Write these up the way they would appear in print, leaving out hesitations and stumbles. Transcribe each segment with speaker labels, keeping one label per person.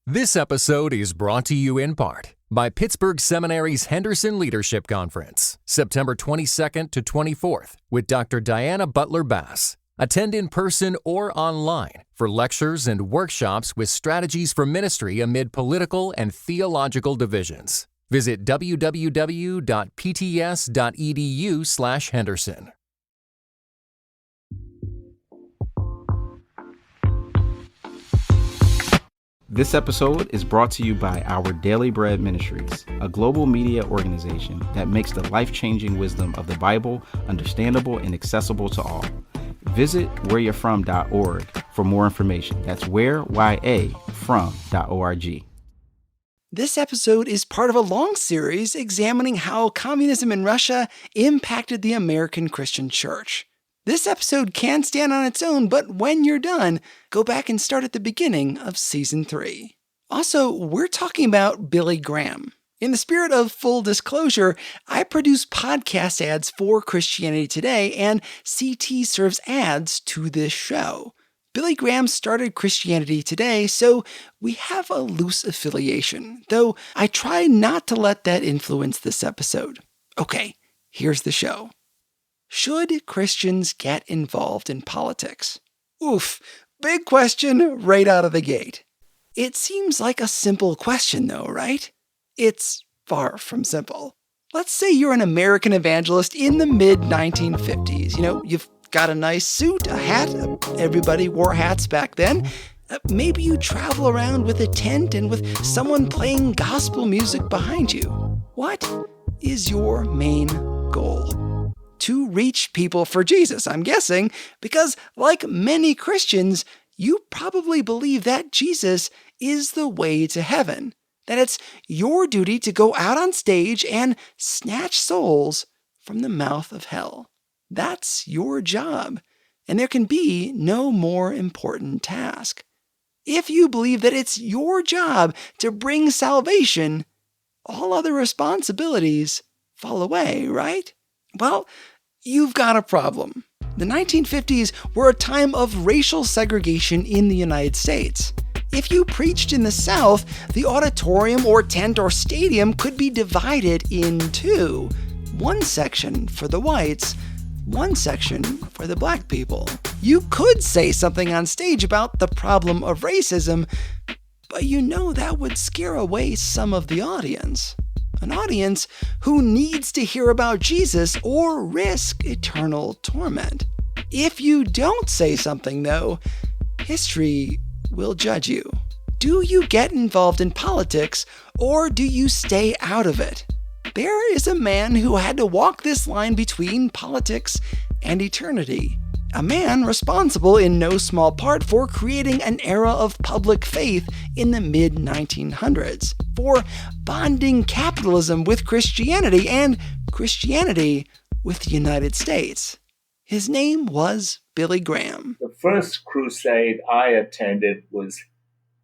Speaker 1: This episode is brought to you in part by Pittsburgh Seminary's Henderson Leadership Conference, September 22nd to 24th, with Dr. Diana Butler Bass. Attend in person or online for lectures and workshops with strategies for ministry amid political and theological divisions. Visit www.pts.edu/Henderson.
Speaker 2: This episode is brought to you by Our Daily Bread Ministries, a global media organization that makes the life-changing wisdom of the Bible understandable and accessible to all. Visit whereyou'refrom.org for more information. That's whereyafrom.org.
Speaker 3: This episode is part of a long series examining how communism in Russia impacted the American Christian church. This episode can stand on its own, but when you're done, go back and start at the beginning of Season 3. Also, we're talking about Billy Graham. In the spirit of full disclosure, I produce podcast ads for Christianity Today, and CT serves ads to this show. Billy Graham started Christianity Today, so we have a loose affiliation, though I try not to let that influence this episode. Okay, here's the show. Should Christians get involved in politics? Oof, big question right out of the gate. It seems like a simple question though, right? It's far from simple. Let's say you're an American evangelist in the mid-1950s. You've got a nice suit, a hat. Everybody wore hats back then. Maybe you travel around with a tent and with someone playing gospel music behind you. What is your main goal? To reach people for Jesus, I'm guessing, because like many Christians, you probably believe that Jesus is the way to heaven, that it's your duty to go out on stage and snatch souls from the mouth of hell. That's your job, and there can be no more important task. If you believe that it's your job to bring salvation, all other responsibilities fall away, right? Well, you've got a problem. The 1950s were a time of racial segregation in the United States. If you preached in the South, the auditorium or tent or stadium could be divided in two. One section for the whites, one section for the black people. You could say something on stage about the problem of racism, but that would scare away some of the audience. An audience who needs to hear about Jesus or risk eternal torment. If you don't say something, though, history will judge you. Do you get involved in politics, or do you stay out of it? There is a man who had to walk this line between politics and eternity. A man responsible in no small part for creating an era of public faith in the mid-1900s, for bonding capitalism with Christianity and Christianity with the United States. His name was Billy Graham.
Speaker 4: The first crusade I attended was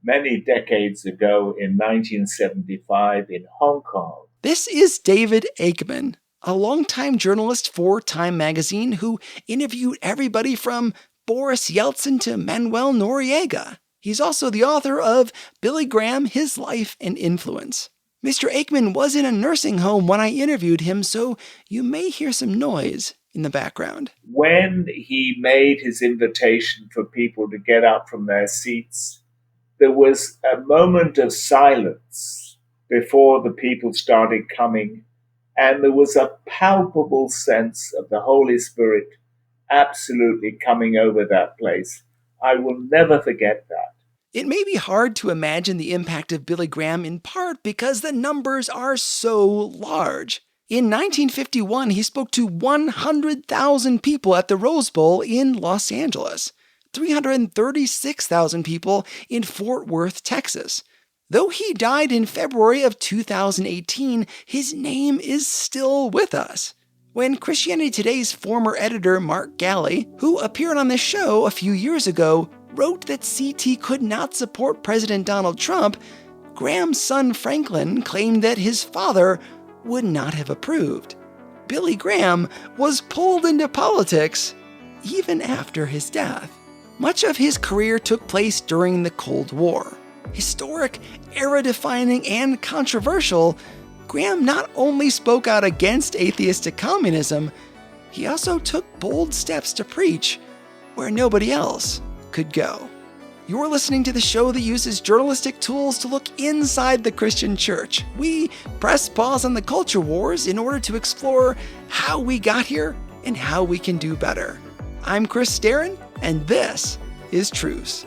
Speaker 4: many decades ago in 1975 in Hong Kong.
Speaker 3: This is David Aikman, a longtime journalist for Time magazine who interviewed everybody from Boris Yeltsin to Manuel Noriega. He's also the author of Billy Graham, His Life and Influence. Mr. Aikman was in a nursing home when I interviewed him, so you may hear some noise in the background.
Speaker 4: When he made his invitation for people to get up from their seats, there was a moment of silence before the people started coming. And there was a palpable sense of the Holy Spirit absolutely coming over that place. I will never forget that.
Speaker 3: It may be hard to imagine the impact of Billy Graham in part because the numbers are so large. In 1951, he spoke to 100,000 people at the Rose Bowl in Los Angeles, 336,000 people in Fort Worth, Texas. Though he died in February of 2018, his name is still with us. When Christianity Today's former editor Mark Galli, who appeared on this show a few years ago, wrote that CT could not support President Donald Trump, Graham's son Franklin claimed that his father would not have approved. Billy Graham was pulled into politics even after his death. Much of his career took place during the Cold War. Historic, era-defining, and controversial, Graham not only spoke out against atheistic communism, he also took bold steps to preach where nobody else could go. You're listening to the show that uses journalistic tools to look inside the Christian church. We press pause on the culture wars in order to explore how we got here and how we can do better. I'm Chris Staron, and this is Truce.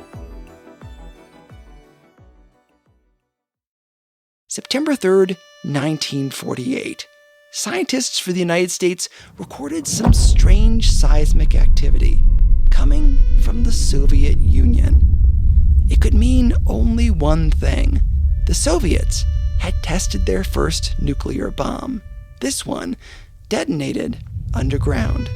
Speaker 3: September 3rd, 1948. Scientists for the United States recorded some strange seismic activity coming from the Soviet Union. It could mean only one thing. The Soviets had tested their first nuclear bomb. This one detonated underground.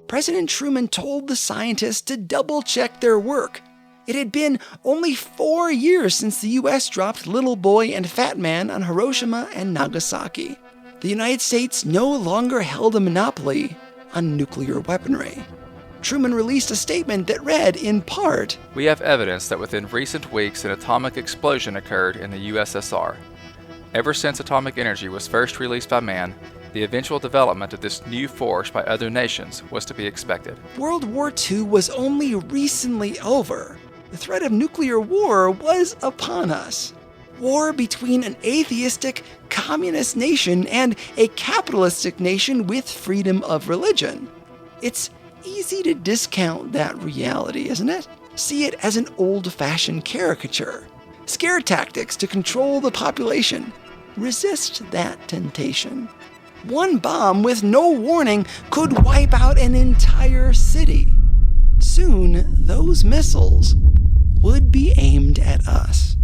Speaker 3: President Truman told the scientists to double-check their work. It had been only 4 years since the U.S. dropped Little Boy and Fat Man on Hiroshima and Nagasaki. The United States no longer held a monopoly on nuclear weaponry. Truman released a statement that read, in part,
Speaker 5: "We have evidence that within recent weeks an atomic explosion occurred in the USSR. Ever since atomic energy was first released by man, the eventual development of this new force by other nations was to be expected."
Speaker 3: World War II was only recently over. The threat of nuclear war was upon us. War between an atheistic, communist nation and a capitalistic nation with freedom of religion. It's easy to discount that reality, isn't it? See it as an old-fashioned caricature. Scare tactics to control the population. Resist that temptation. One bomb with no warning could wipe out an entire city. Soon, those missiles would be aimed at us.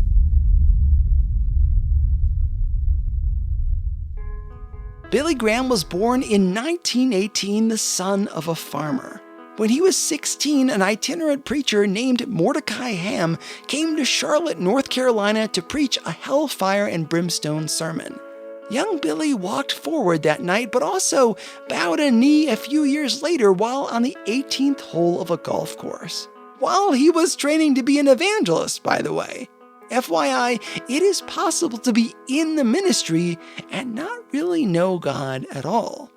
Speaker 3: Billy Graham was born in 1918, the son of a farmer. When he was 16, an itinerant preacher named Mordecai Ham came to Charlotte, North Carolina to preach a hellfire and brimstone sermon. Young Billy walked forward that night, but also bowed a knee a few years later while on the 18th hole of a golf course. While he was training to be an evangelist, by the way. FYI, it is possible to be in the ministry and not really know God at all.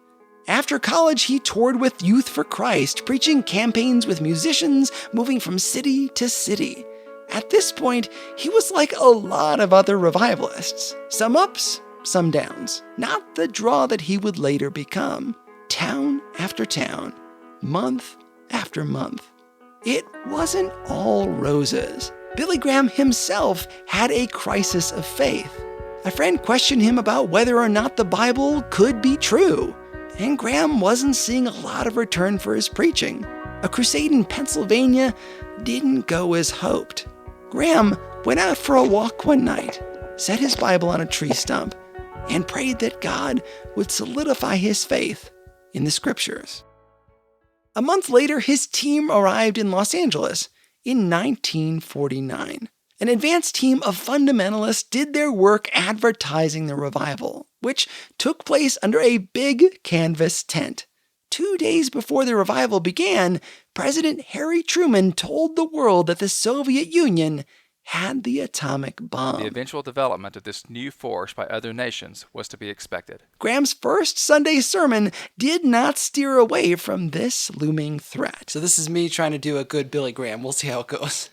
Speaker 3: After college, he toured with Youth for Christ, preaching campaigns with musicians, moving from city to city. At this point, he was like a lot of other revivalists. Some ups, some downs. Not the draw that he would later become. Town after town, month after month. It wasn't all roses. Billy Graham himself had a crisis of faith. A friend questioned him about whether or not the Bible could be true, and Graham wasn't seeing a lot of return for his preaching. A crusade in Pennsylvania didn't go as hoped. Graham went out for a walk one night, set his Bible on a tree stump, and prayed that God would solidify his faith in the scriptures. A month later, his team arrived in Los Angeles in 1949. An advanced team of fundamentalists did their work advertising the revival, which took place under a big canvas tent. 2 days before the revival began, President Harry Truman told the world that the Soviet Union had the atomic bomb.
Speaker 5: The eventual development of this new force by other nations was to be expected.
Speaker 3: Graham's first Sunday sermon did not steer away from this looming threat. So this is me trying to do a good Billy Graham. We'll see how it goes.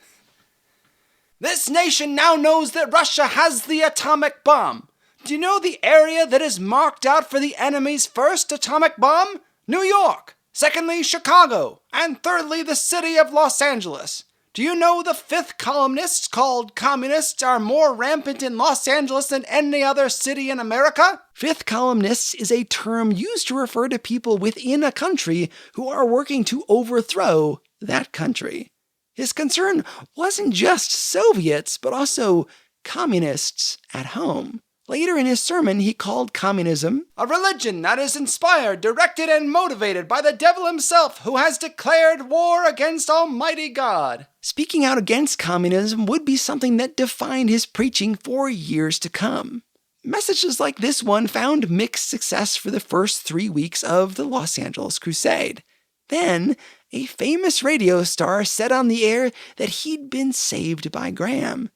Speaker 3: This nation now knows that Russia has the atomic bomb. Do you know the area that is marked out for the enemy's first atomic bomb? New York. Secondly, Chicago. And thirdly, the city of Los Angeles. Do you know the fifth columnists called communists are more rampant in Los Angeles than any other city in America? Fifth columnists is a term used to refer to people within a country who are working to overthrow that country. His concern wasn't just Soviets, but also communists at home. Later in his sermon, he called communism a religion that is inspired, directed, and motivated by the devil himself, who has declared war against Almighty God. Speaking out against communism would be something that defined his preaching for years to come. Messages like this one found mixed success for the first 3 weeks of the Los Angeles Crusade. Then, a famous radio star said on the air that he'd been saved by Graham.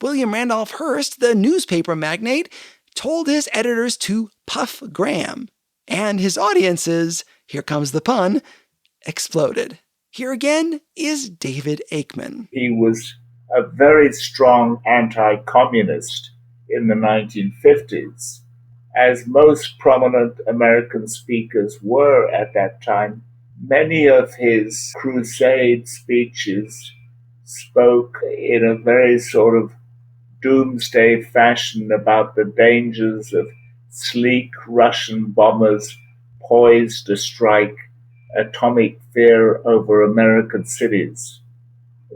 Speaker 3: William Randolph Hearst, the newspaper magnate, told his editors to puff Graham, and his audiences, here comes the pun, exploded. Here again is David Aikman.
Speaker 4: He was a very strong anti-communist in the 1950s. As most prominent American speakers were at that time, many of his crusade speeches spoke in a very sort of doomsday fashion about the dangers of sleek Russian bombers poised to strike atomic fear over American cities.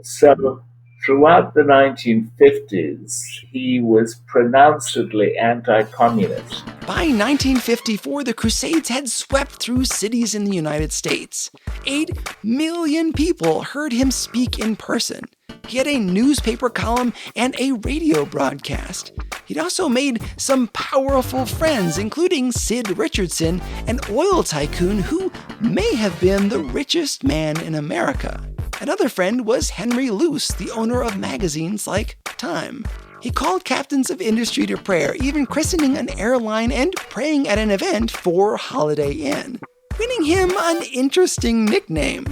Speaker 4: So throughout the 1950s, he was pronouncedly anti-communist.
Speaker 3: By 1954, the Crusades had swept through cities in the United States. 8 million people heard him speak in person. He had a newspaper column and a radio broadcast. He'd also made some powerful friends, including Sid Richardson, an oil tycoon who may have been the richest man in America. Another friend was Henry Luce, the owner of magazines like Time. He called captains of industry to prayer, even christening an airline and praying at an event for Holiday Inn, winning him an interesting nickname,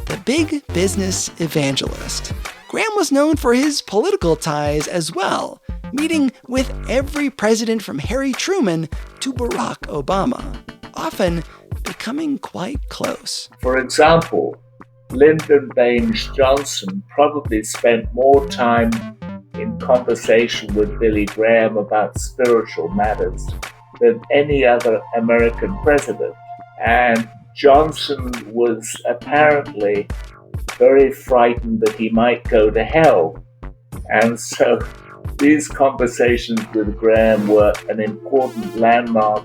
Speaker 3: the Big Business Evangelist. Graham was known for his political ties as well, meeting with every president from Harry Truman to Barack Obama, often becoming quite close.
Speaker 4: For example, Lyndon Baines Johnson probably spent more time in conversation with Billy Graham about spiritual matters than any other American president. And Johnson was apparently very frightened that he might go to hell. And so these conversations with Graham were an important landmark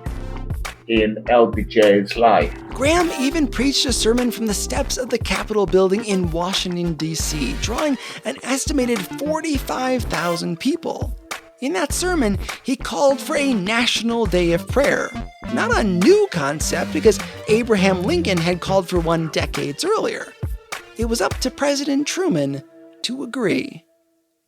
Speaker 4: in LBJ's life.
Speaker 3: Graham even preached a sermon from the steps of the Capitol building in Washington, D.C., drawing an estimated 45,000 people. In that sermon, he called for a national day of prayer. Not a new concept, because Abraham Lincoln had called for one decades earlier. It was up to President Truman to agree.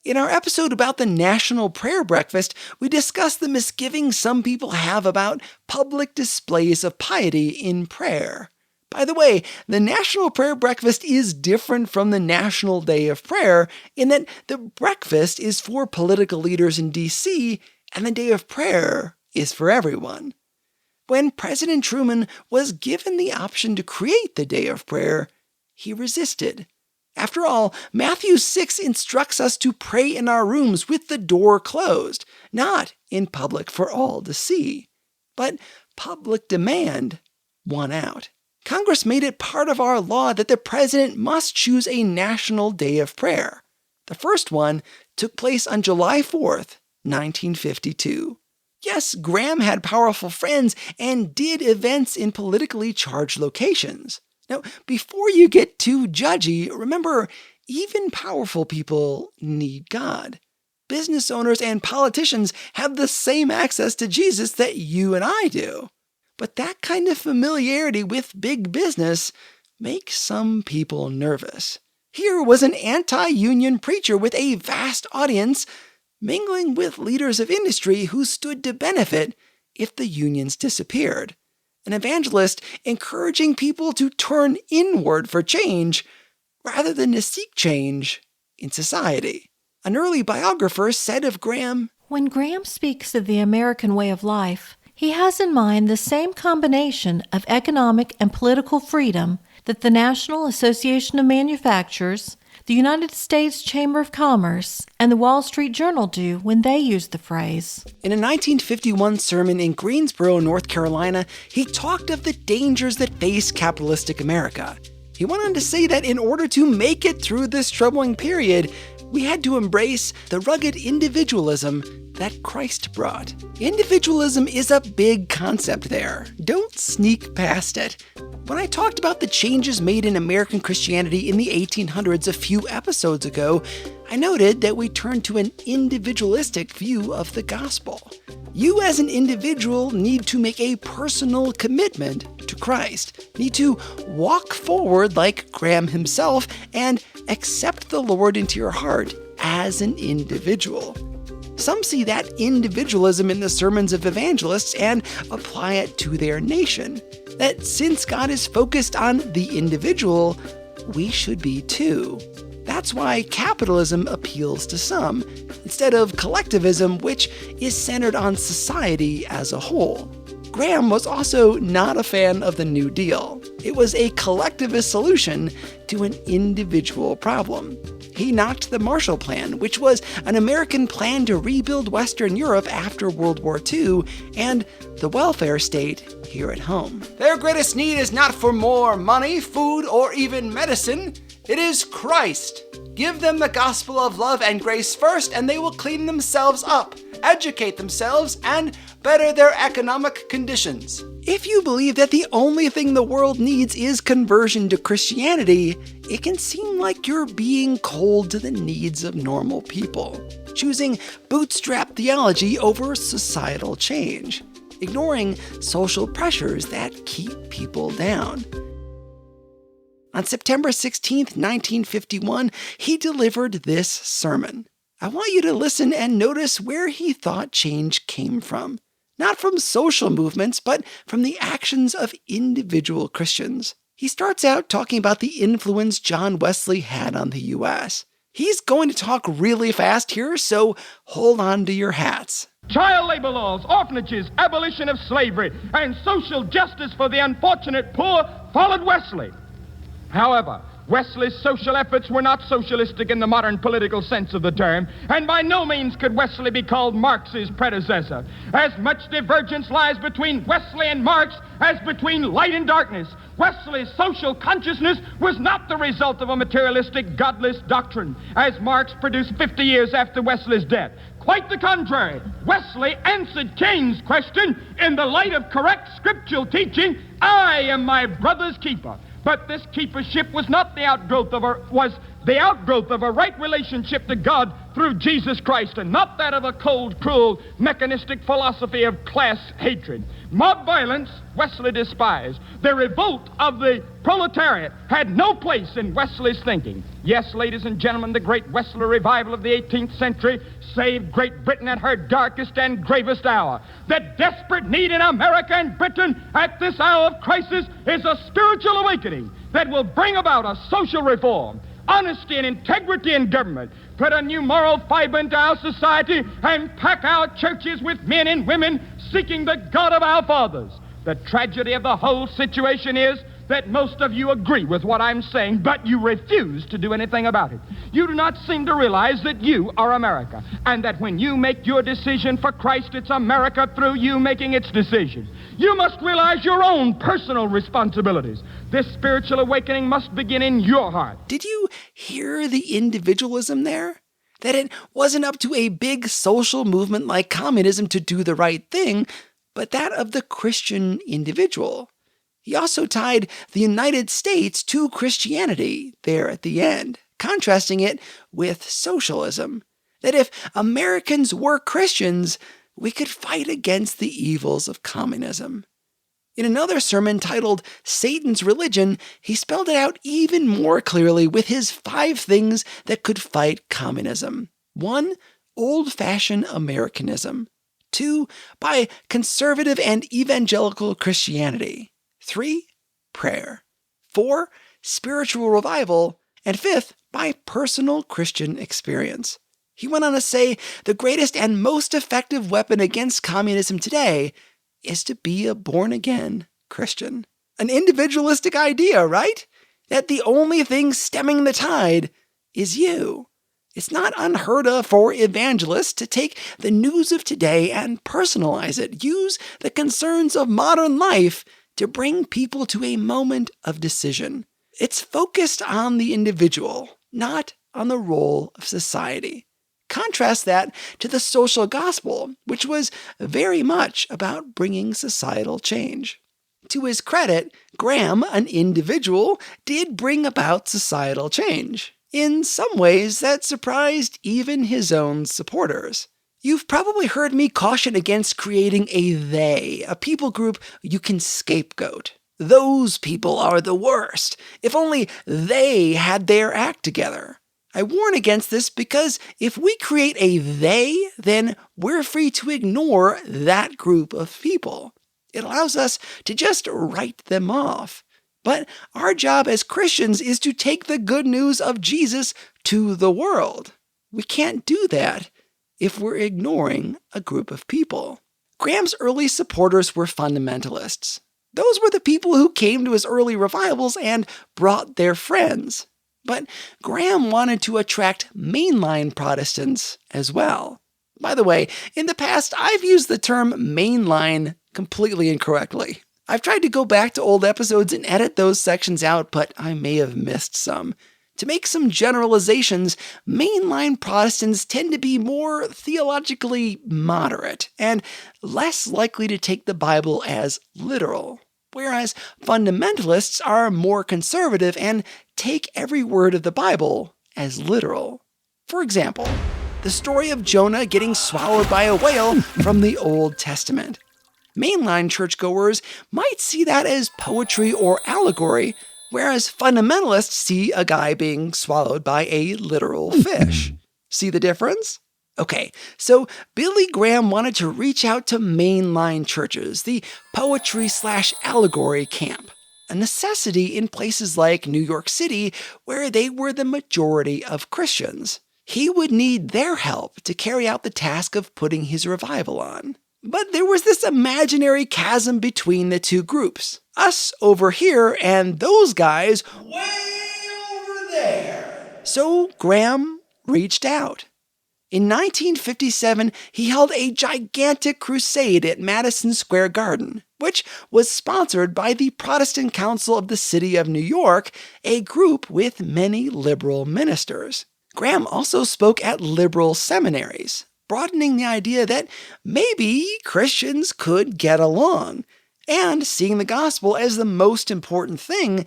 Speaker 3: In our episode about the National Prayer Breakfast, we discussed the misgivings some people have about public displays of piety in prayer. By the way, the National Prayer Breakfast is different from the National Day of Prayer in that the breakfast is for political leaders in D.C. and the Day of Prayer is for everyone. When President Truman was given the option to create the Day of Prayer, he resisted. After all, Matthew 6 instructs us to pray in our rooms with the door closed, not in public for all to see. But public demand won out. Congress made it part of our law that the president must choose a national day of prayer. The first one took place on July 4th, 1952. Yes, Graham had powerful friends and did events in politically charged locations. Now, before you get too judgy, remember, even powerful people need God. Business owners and politicians have the same access to Jesus that you and I do. But that kind of familiarity with big business makes some people nervous. Here was an anti-union preacher with a vast audience mingling with leaders of industry who stood to benefit if the unions disappeared. An evangelist encouraging people to turn inward for change rather than to seek change in society. An early biographer said of Graham,
Speaker 6: "When Graham speaks of the American way of life, he has in mind the same combination of economic and political freedom that the National Association of Manufacturers, the United States Chamber of Commerce, and the Wall Street Journal do when they use the phrase."
Speaker 3: In a 1951 sermon in Greensboro, North Carolina, he talked of the dangers that face capitalistic America. He went on to say that in order to make it through this troubling period, we had to embrace the rugged individualism that Christ brought. Individualism is a big concept there. Don't sneak past it. When I talked about the changes made in American Christianity in the 1800s a few episodes ago, I noted that we turned to an individualistic view of the gospel. You as an individual need to make a personal commitment to of Christ, need to walk forward like Graham himself and accept the Lord into your heart as an individual. Some see that individualism in the sermons of evangelists and apply it to their nation. That since God is focused on the individual, we should be too. That's why capitalism appeals to some, instead of collectivism, which is centered on society as a whole. Graham was also not a fan of the New Deal. It was a collectivist solution to an individual problem. He knocked the Marshall Plan, which was an American plan to rebuild Western Europe after World War II, and the welfare state here at home. Their greatest need is not for more money, food, or even medicine. It is Christ. Give them the gospel of love and grace first, and they will clean themselves up, educate themselves, and better their economic conditions. If you believe that the only thing the world needs is conversion to Christianity, it can seem like you're being cold to the needs of normal people, choosing bootstrap theology over societal change, ignoring social pressures that keep people down. On September 16, 1951, he delivered this sermon. I want you to listen and notice where he thought change came from. Not from social movements, but from the actions of individual Christians. He starts out talking about the influence John Wesley had on the U.S. He's going to talk really fast here, so hold on to your hats.
Speaker 7: Child labor laws, orphanages, abolition of slavery, and social justice for the unfortunate poor followed Wesley. However, Wesley's social efforts were not socialistic in the modern political sense of the term, and by no means could Wesley be called Marx's predecessor. As much divergence lies between Wesley and Marx as between light and darkness. Wesley's social consciousness was not the result of a materialistic, godless doctrine, as Marx produced 50 years after Wesley's death. Quite the contrary. Wesley answered Cain's question in the light of correct scriptural teaching, I am my brother's keeper. But this keepership was not the outgrowth of a right relationship to God through Jesus Christ, and not that of a cold, cruel, mechanistic philosophy of class hatred. Mob violence, Wesley despised. The revolt of the proletariat had no place in Wesley's thinking. Yes, ladies and gentlemen, the great Wesley revival of the 18th century saved Great Britain at her darkest and gravest hour. The desperate need in America and Britain at this hour of crisis is a spiritual awakening that will bring about a social reform, honesty and integrity in government, put a new moral fiber into our society, and pack our churches with men and women seeking the God of our fathers. The tragedy of the whole situation is that most of you agree with what I'm saying, but you refuse to do anything about it. You do not seem to realize that you are America, and that when you make your decision for Christ, it's America through you making its decision. You must realize your own personal responsibilities. This spiritual awakening must begin in your heart.
Speaker 3: Did you hear the individualism there? That it wasn't up to a big social movement like communism to do the right thing, but that of the Christian individual. He also tied the United States to Christianity there at the end, contrasting it with socialism. That if Americans were Christians, we could fight against the evils of communism. In another sermon titled Satan's Religion, he spelled it out even more clearly with his 5 things that could fight communism. 1, old-fashioned Americanism. 2, by conservative and evangelical Christianity. 3, prayer. 4, spiritual revival. And 5th, by personal Christian experience. He went on to say the greatest and most effective weapon against communism today is to be a born-again Christian. An individualistic idea, right? That the only thing stemming the tide is you. It's not unheard of for evangelists to take the news of today and personalize it, use the concerns of modern life to bring people to a moment of decision. It's focused on the individual, not on the role of society. Contrast that to the social gospel, which was very much about bringing societal change. To his credit, Graham, an individual, did bring about societal change, in some ways that surprised even his own supporters. You've probably heard me caution against creating a they, a people group you can scapegoat. Those people are the worst. If only they had their act together. I warn against this because if we create a they, then we're free to ignore that group of people. It allows us to just write them off. But our job as Christians is to take the good news of Jesus to the world. We can't do that if we're ignoring a group of people. Graham's early supporters were fundamentalists. Those were the people who came to his early revivals and brought their friends. But Graham wanted to attract mainline Protestants as well. By the way, in the past, I've used the term mainline completely incorrectly. I've tried to go back to old episodes and edit those sections out, but I may have missed some. To make some generalizations, mainline Protestants tend to be more theologically moderate and less likely to take the Bible as literal, whereas fundamentalists are more conservative and take every word of the Bible as literal. For example, the story of Jonah getting swallowed by a whale from the Old Testament. Mainline churchgoers might see that as poetry or allegory, whereas fundamentalists see a guy being swallowed by a literal fish. See the difference? Okay, so Billy Graham wanted to reach out to mainline churches, the poetry/allegory camp, a necessity in places like New York City where they were the majority of Christians. He would need their help to carry out the task of putting his revival on. But there was this imaginary chasm between the two groups. Us over here and those guys way over there. So Graham reached out. In 1957, he held a gigantic crusade at Madison Square Garden, which was sponsored by the Protestant Council of the City of New York, a group with many liberal ministers. Graham also spoke at liberal seminaries, broadening the idea that maybe Christians could get along, and seeing the gospel as the most important thing,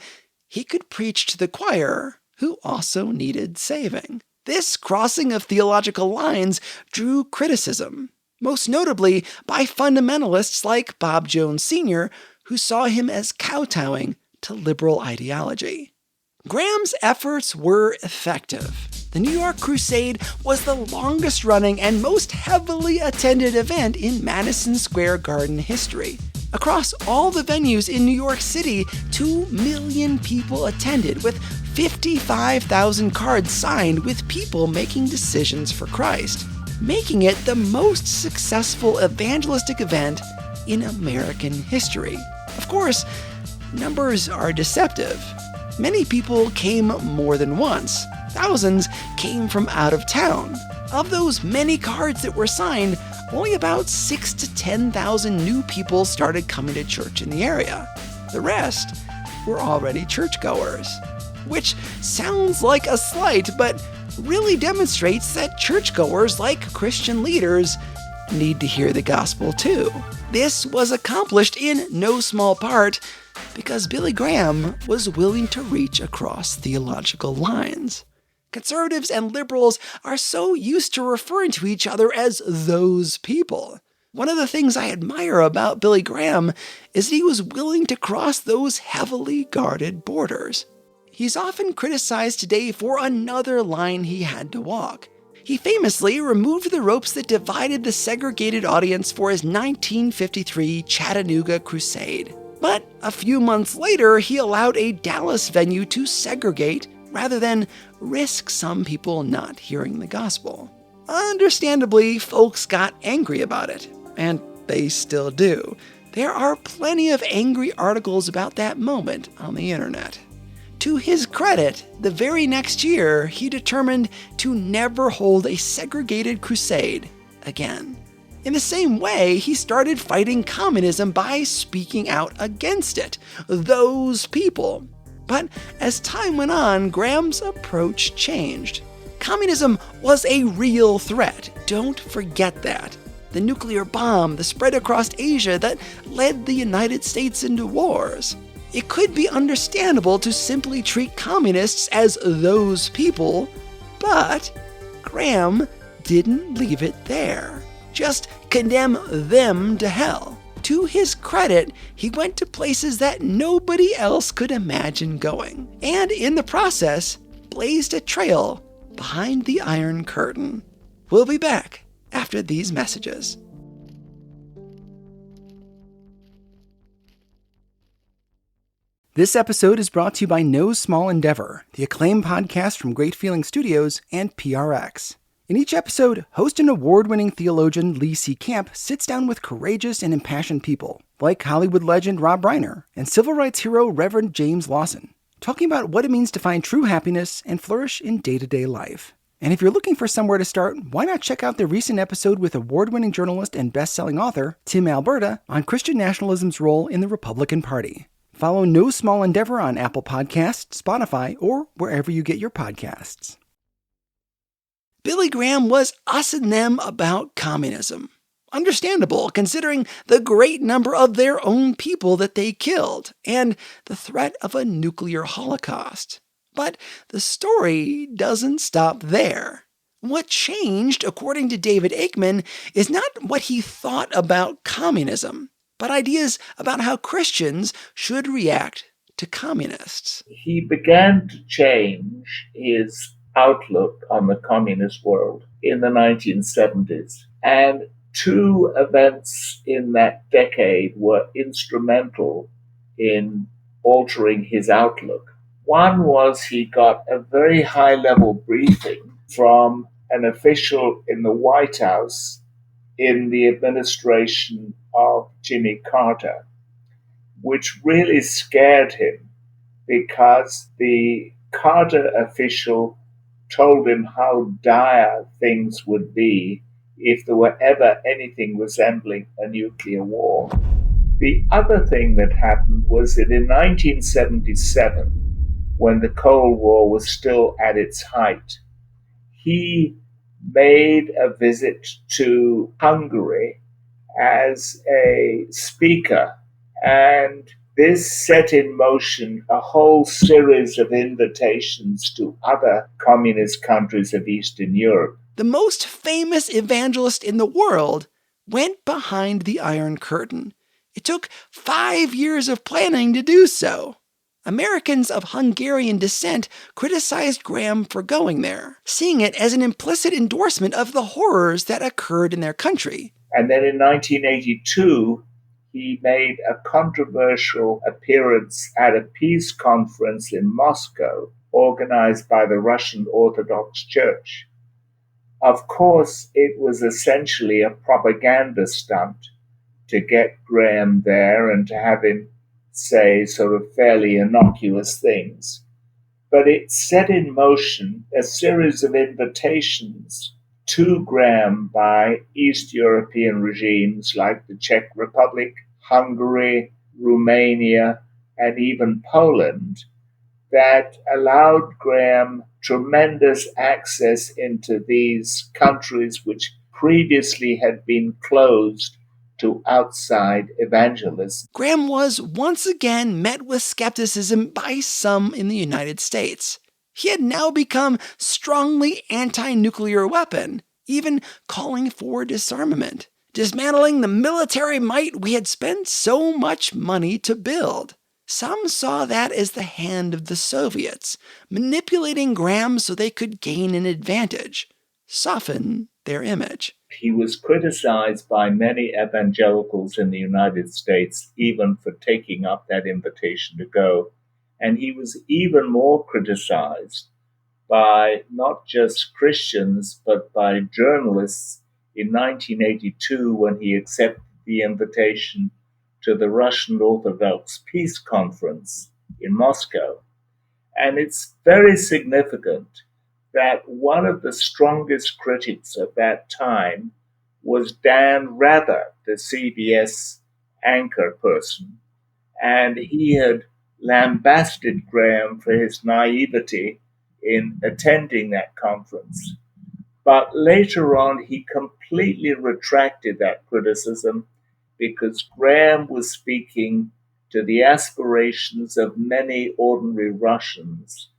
Speaker 3: he could preach to the choir who also needed saving. This crossing of theological lines drew criticism, most notably by fundamentalists like Bob Jones Sr., who saw him as kowtowing to liberal ideology. Graham's efforts were effective. The New York Crusade was the longest-running and most heavily attended event in Madison Square Garden history. Across all the venues in New York City, 2 million people attended, with 55,000 cards signed with people making decisions for Christ, making it the most successful evangelistic event in American history. Of course, numbers are deceptive. Many people came more than once. Thousands came from out of town. Of those many cards that were signed, only about 6,000 to 10,000 new people started coming to church in the area. The rest were already churchgoers. Which sounds like a slight, but really demonstrates that churchgoers, like Christian leaders, need to hear the gospel too. This was accomplished in no small part because Billy Graham was willing to reach across theological lines. Conservatives and liberals are so used to referring to each other as those people. One of the things I admire about Billy Graham is that he was willing to cross those heavily guarded borders. He's often criticized today for another line he had to walk. He famously removed the ropes that divided the segregated audience for his 1953 Chattanooga Crusade. But a few months later, he allowed a Dallas venue to segregate rather than risk some people not hearing the gospel. Understandably, folks got angry about it, and they still do. There are plenty of angry articles about that moment on the internet. To his credit, the very next year, he determined to never hold a segregated crusade again. In the same way, he started fighting communism by speaking out against it, those people. But as time went on, Graham's approach changed. Communism was a real threat, don't forget that. The nuclear bomb, the spread across Asia that led the United States into wars. It could be understandable to simply treat communists as those people, but Graham didn't leave it there. Just condemn them to hell. To his credit, he went to places that nobody else could imagine going, and in the process, blazed a trail behind the Iron Curtain. We'll be back after these messages. This episode is brought to you by No Small Endeavor, the acclaimed podcast from Great Feeling Studios and PRX. In each episode, host and award-winning theologian Lee C. Camp sits down with courageous and impassioned people, like Hollywood legend Rob Reiner and civil rights hero Reverend James Lawson, talking about what it means to find true happiness and flourish in day-to-day life. And if you're looking for somewhere to start, why not check out the recent episode with award-winning journalist and best-selling author Tim Alberta on Christian nationalism's role in the Republican Party. Follow No Small Endeavor on Apple Podcasts, Spotify, or wherever you get your podcasts. Billy Graham was us and them about communism. Understandable, considering the great number of their own people that they killed, and the threat of a nuclear holocaust. But the story doesn't stop there. What changed, according to David Aikman, is not what he thought about communism, but ideas about how Christians should react to communists.
Speaker 4: He began to change his outlook on the communist world in the 1970s. And two events in that decade were instrumental in altering his outlook. One was he got a very high-level briefing from an official in the White House in the administration of Jimmy Carter, which really scared him because the Carter official told him how dire things would be if there were ever anything resembling a nuclear war. The other thing that happened was that in 1977, when the Cold War was still at its height, he made a visit to Hungary as a speaker, and this set in motion a whole series of invitations to other communist countries of Eastern Europe.
Speaker 3: The most famous evangelist in the world went behind the Iron Curtain. It took 5 years of planning to do so. Americans of Hungarian descent criticized Graham for going there, seeing it as an implicit endorsement of the horrors that occurred in their country.
Speaker 4: And then in 1982, he made a controversial appearance at a peace conference in Moscow, organized by the Russian Orthodox Church. Of course, it was essentially a propaganda stunt to get Graham there and to have him say sort of fairly innocuous things. But it set in motion a series of invitations to Graham by East European regimes like the Czech Republic, Hungary, Romania, and even Poland that allowed Graham tremendous access into these countries which previously had been closed to outside evangelists.
Speaker 3: Graham was once again met with skepticism by some in the United States. He had now become strongly anti-nuclear weapon, even calling for disarmament, dismantling the military might we had spent so much money to build. Some saw that as the hand of the Soviets, manipulating Graham so they could gain an advantage, soften their image.
Speaker 4: He was criticized by many evangelicals in the United States, even for taking up that invitation to go. And he was even more criticized by not just Christians, but by journalists in 1982 when he accepted the invitation to the Russian Orthodox Peace Conference in Moscow. And it's very significant that one of the strongest critics of that time was Dan Rather, the CBS anchor person. And he had lambasted Graham for his naivety in attending that conference. But later on, he completely retracted that criticism because Graham was speaking to the aspirations of many ordinary Russians,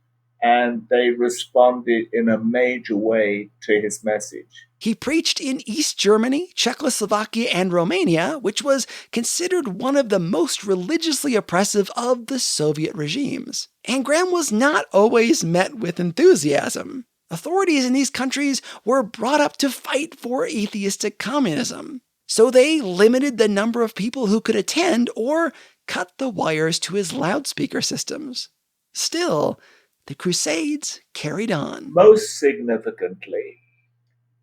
Speaker 4: and they responded in a major way to his message.
Speaker 3: He preached in East Germany, Czechoslovakia, and Romania, which was considered one of the most religiously oppressive of the Soviet regimes. And Graham was not always met with enthusiasm. Authorities in these countries were brought up to fight for atheistic communism. So they limited the number of people who could attend or cut the wires to his loudspeaker systems. Still, the Crusades carried on.
Speaker 4: Most significantly,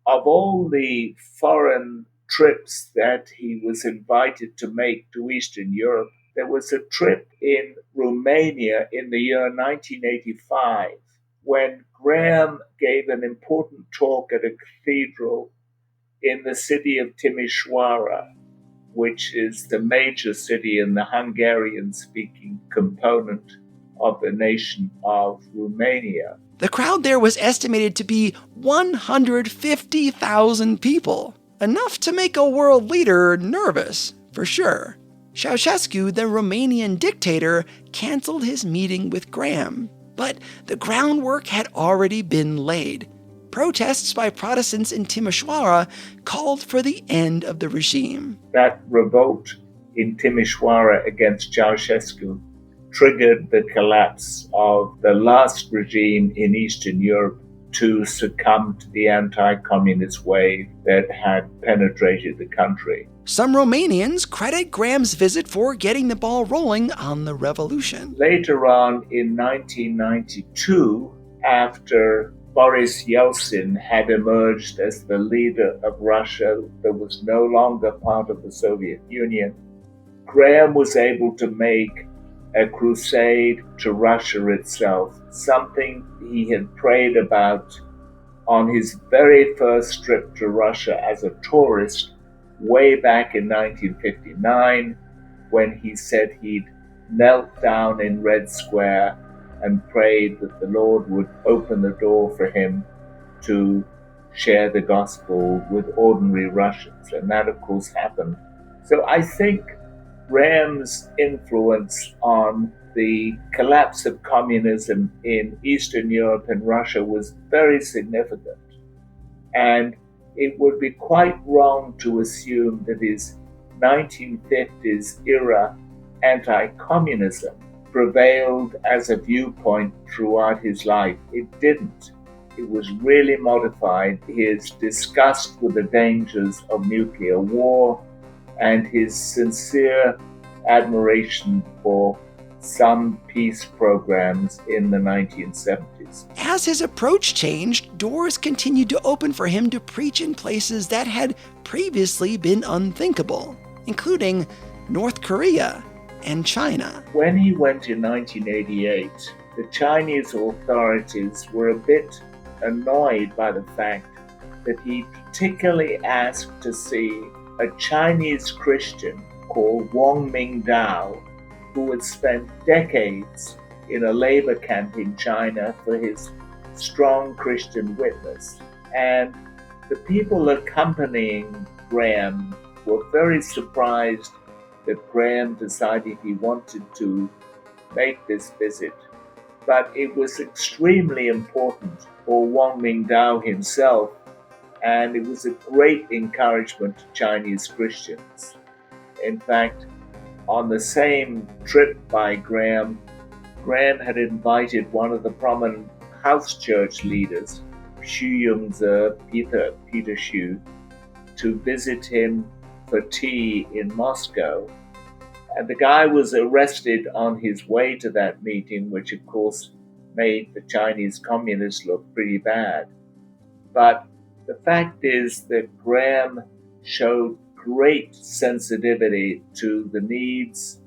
Speaker 4: of all the foreign trips that he was invited to make to Eastern Europe, there was a trip in Romania in the year 1985 when Graham gave an important talk at a cathedral in the city of Timișoara, which is the major city in the Hungarian-speaking component of the nation of Romania.
Speaker 3: The crowd there was estimated to be 150,000 people, enough to make a world leader nervous, for sure. Ceausescu, the Romanian dictator, canceled his meeting with Graham, but the groundwork had already been laid. Protests by Protestants in Timișoara called for the end of the regime.
Speaker 4: That revolt in Timișoara against Ceausescu triggered the collapse of the last regime in Eastern Europe to succumb to the anti-communist wave that had penetrated the country.
Speaker 3: Some Romanians credit Graham's visit for getting the ball rolling on the revolution.
Speaker 4: Later on in 1992, after Boris Yeltsin had emerged as the leader of Russia that was no longer part of the Soviet Union, Graham was able to make a crusade to Russia itself, something he had prayed about on his very first trip to Russia as a tourist way back in 1959, when he said he'd knelt down in Red Square and prayed that the Lord would open the door for him to share the gospel with ordinary Russians. And that, of course, happened. So I think Graham's influence on the collapse of communism in Eastern Europe and Russia was very significant. And it would be quite wrong to assume that his 1950s era anti-communism prevailed as a viewpoint throughout his life. It didn't. It was really modified. His disgust with the dangers of nuclear war and his sincere admiration for some peace programs in the 1970s.
Speaker 3: As his approach changed, doors continued to open for him to preach in places that had previously been unthinkable, including North Korea and China.
Speaker 4: When he went in 1988, the Chinese authorities were a bit annoyed by the fact that he particularly asked to see a Chinese Christian called Wang Mingdao, who had spent decades in a labor camp in China for his strong Christian witness. And the people accompanying Graham were very surprised that Graham decided he wanted to make this visit. But it was extremely important for Wang Mingdao himself, and it was a great encouragement to Chinese Christians. In fact, on the same trip by Graham had invited one of the prominent house church leaders, Xu Yongzi, Peter Xu, to visit him for tea in Moscow. And the guy was arrested on his way to that meeting, which of course made the Chinese communists look pretty bad. But the fact is that Graham showed great sensitivity to the needs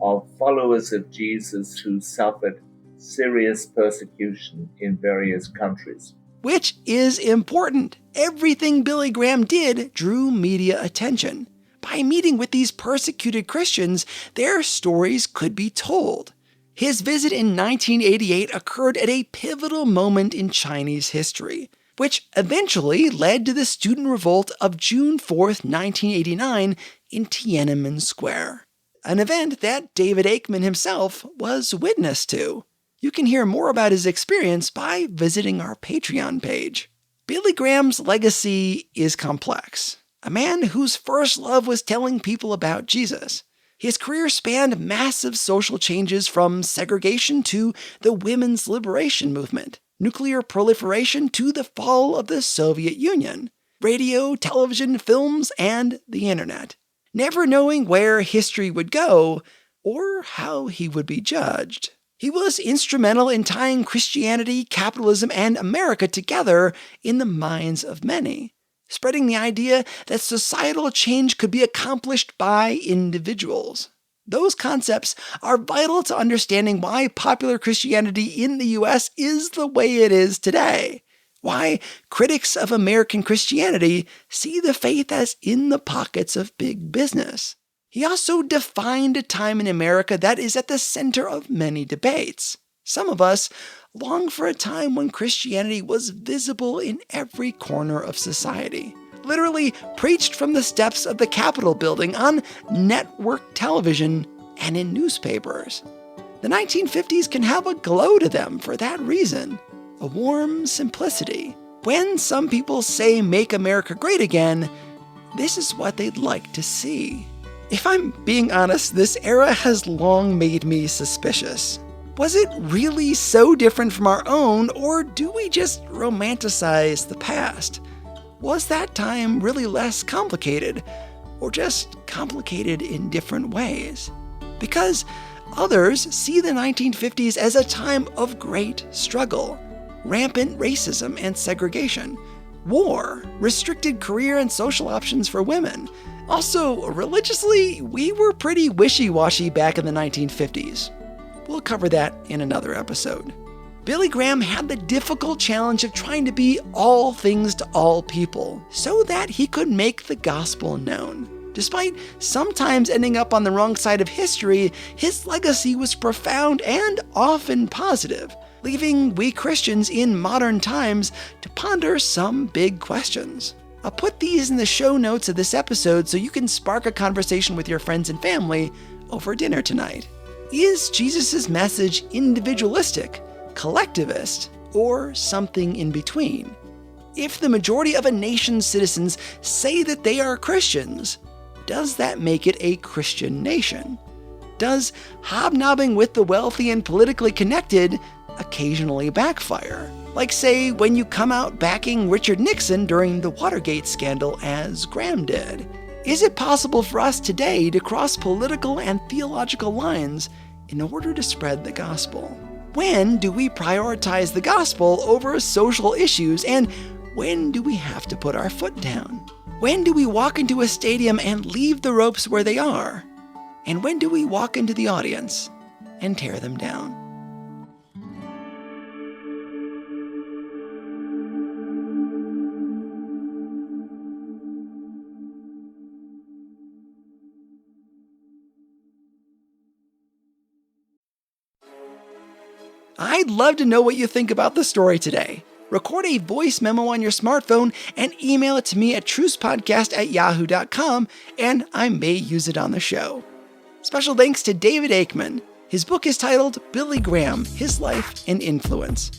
Speaker 4: of followers of Jesus who suffered serious persecution in various countries.
Speaker 3: Which is important. Everything Billy Graham did drew media attention. By meeting with these persecuted Christians, their stories could be told. His visit in 1988 occurred at a pivotal moment in Chinese history, which eventually led to the student revolt of June 4th, 1989 in Tiananmen Square, an event that David Aikman himself was witness to. You can hear more about his experience by visiting our Patreon page. Billy Graham's legacy is complex. A man whose first love was telling people about Jesus. His career spanned massive social changes from segregation to the women's liberation movement, nuclear proliferation to the fall of the Soviet Union, radio, television, films, and the internet. Never knowing where history would go or how he would be judged. He was instrumental in tying Christianity, capitalism, and America together in the minds of many, spreading the idea that societal change could be accomplished by individuals. Those concepts are vital to understanding why popular Christianity in the U.S. is the way it is today. Why critics of American Christianity see the faith as in the pockets of big business. He also defined a time in America that is at the center of many debates. Some of us long for a time when Christianity was visible in every corner of society, literally preached from the steps of the Capitol building on network television and in newspapers. The 1950s can have a glow to them for that reason, a warm simplicity. When some people say "Make America Great Again," this is what they'd like to see. If I'm being honest, this era has long made me suspicious. Was it really so different from our own, or do we just romanticize the past? Was that time really less complicated, or just complicated in different ways? Because others see the 1950s as a time of great struggle, rampant racism and segregation, war, restricted career and social options for women. Also, religiously, we were pretty wishy-washy back in the 1950s. We'll cover that in another episode. Billy Graham had the difficult challenge of trying to be all things to all people so that he could make the gospel known. Despite sometimes ending up on the wrong side of history, his legacy was profound and often positive, leaving we Christians in modern times to ponder some big questions. I'll put these in the show notes of this episode so you can spark a conversation with your friends and family over dinner tonight. Is Jesus' message individualistic, collectivist, or something in between? If the majority of a nation's citizens say that they are Christians, does that make it a Christian nation? Does hobnobbing with the wealthy and politically connected occasionally backfire? Like, say, when you come out backing Richard Nixon during the Watergate scandal as Graham did. Is it possible for us today to cross political and theological lines in order to spread the gospel? When do we prioritize the gospel over social issues, and when do we have to put our foot down? When do we walk into a stadium and leave the ropes where they are? And when do we walk into the audience and tear them down? I'd love to know what you think about the story today. Record a voice memo on your smartphone and email it to me at trucepodcast@yahoo.com, and I may use it on the show. Special thanks to David Aikman. His book is titled Billy Graham, His Life and Influence.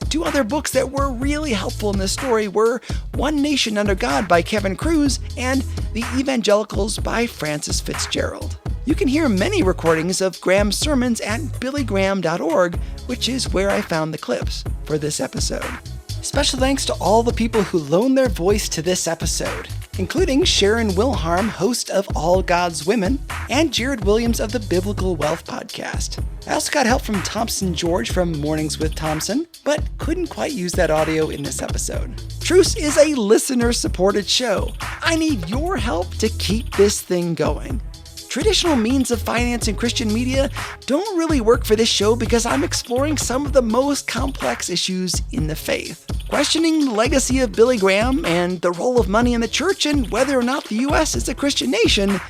Speaker 3: Two other books that were really helpful in this story were One Nation Under God by Kevin Cruz and The Evangelicals by Francis Fitzgerald. You can hear many recordings of Graham's sermons at billygraham.org, which is where I found the clips for this episode. Special thanks to all the people who loaned their voice to this episode, including Sharon Wilharm, host of All God's Women, and Jared Williams of the Biblical Wealth Podcast. I also got help from Thompson George from Mornings with Thompson, but couldn't quite use that audio in this episode. Truce is a listener-supported show. I need your help to keep this thing going. Traditional means of financing Christian media don't really work for this show because I'm exploring some of the most complex issues in the faith. Questioning the legacy of Billy Graham and the role of money in the church and whether or not the U.S. is a Christian nation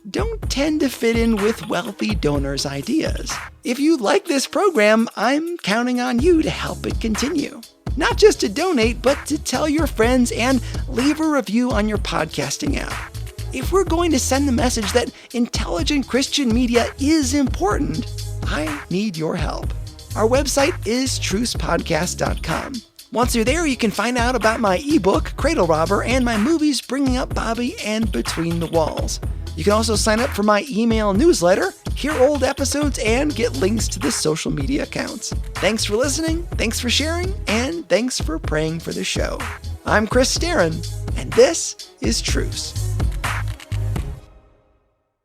Speaker 3: don't tend to fit in with wealthy donors' ideas. If you like this program, I'm counting on you to help it continue. Not just to donate, but to tell your friends and leave a review on your podcasting app. If we're going to send the message that intelligent Christian media is important, I need your help. Our website is trucepodcast.com. Once you're there, you can find out about my ebook, Cradle Robber, and my movies, Bringing Up Bobby and Between the Walls. You can also sign up for my email newsletter, hear old episodes, and get links to the social media accounts. Thanks for listening, thanks for sharing, and thanks for praying for the show. I'm Chris Staron, and this is Truce.